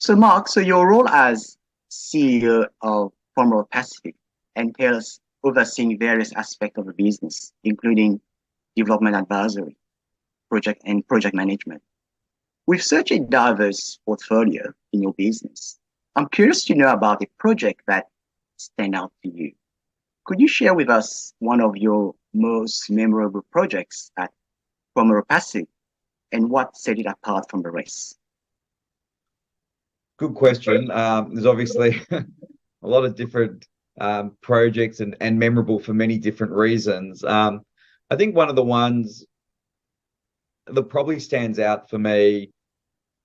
So Mark, so your role as CEO of Pomeroy Pacific entails overseeing various aspects of the business, including development advisory, project management. With such a diverse portfolio in your business, I'm curious to know about a project that stand out to you. Could you share with us one of your most memorable projects at Pomeroy Pacific and what set it apart from the rest? Good question. There's obviously a lot of different projects and memorable for many different reasons. I think one of the ones that probably stands out for me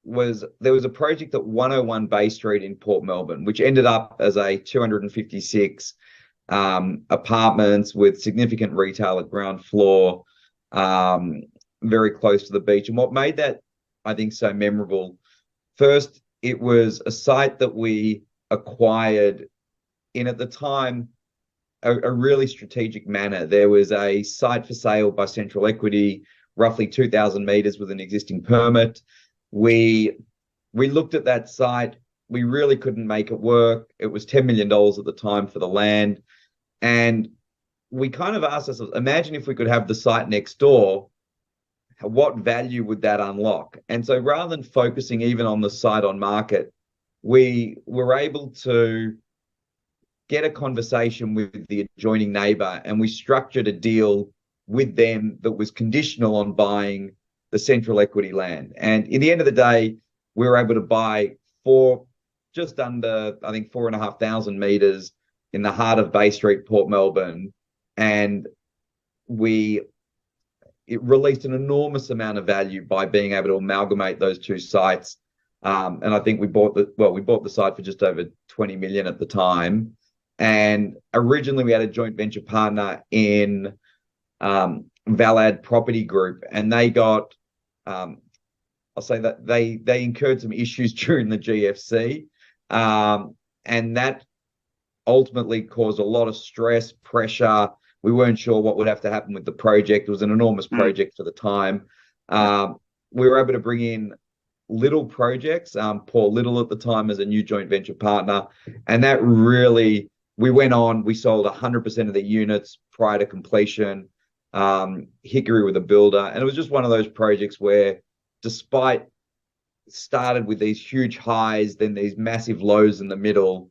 was there was a project at 101 Bay Street in Port Melbourne, which ended up as a 256 apartments with significant retail at ground floor, very close to the beach. And what made that, I think, so memorable, first, it was a site that we acquired in, at the time, a really strategic manner. There was a site for sale by Central Equity, roughly 2,000 meters with an existing permit. We looked at that site. We really couldn't make it work. It was $10 million at the time for the land. And we kind of asked ourselves, imagine if we could have the site next door, what value would that unlock? And so rather than focusing even on the site on market, we were able to get a conversation with the adjoining neighbor, and we structured a deal with them that was conditional on buying the Central Equity land. And in the end of the day, we were able to buy just under, I think, 4,500 meters in the heart of Bay Street, Port Melbourne. And it released an enormous amount of value by being able to amalgamate those two sites. And I think we bought the site for just over 20 million at the time. And originally we had a joint venture partner in Valad Property Group, and they got, I'll say that they incurred some issues during the GFC, and that ultimately caused a lot of stress, pressure. We weren't sure what would have to happen with the project. It was an enormous project for the time. We were able to bring in Little Projects, Paul Little at the time, as a new joint venture partner, and that really, we sold 100% of the units prior to completion. Hickory with a builder, and it was just one of those projects where, despite started with these huge highs, then these massive lows in the middle,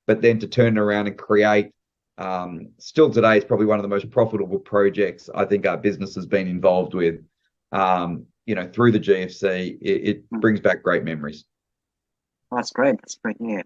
but then to turn around and create, still today, it's probably one of the most profitable projects I think our business has been involved with. Through the GFC, it brings back great memories. That's great. That's great. Yeah.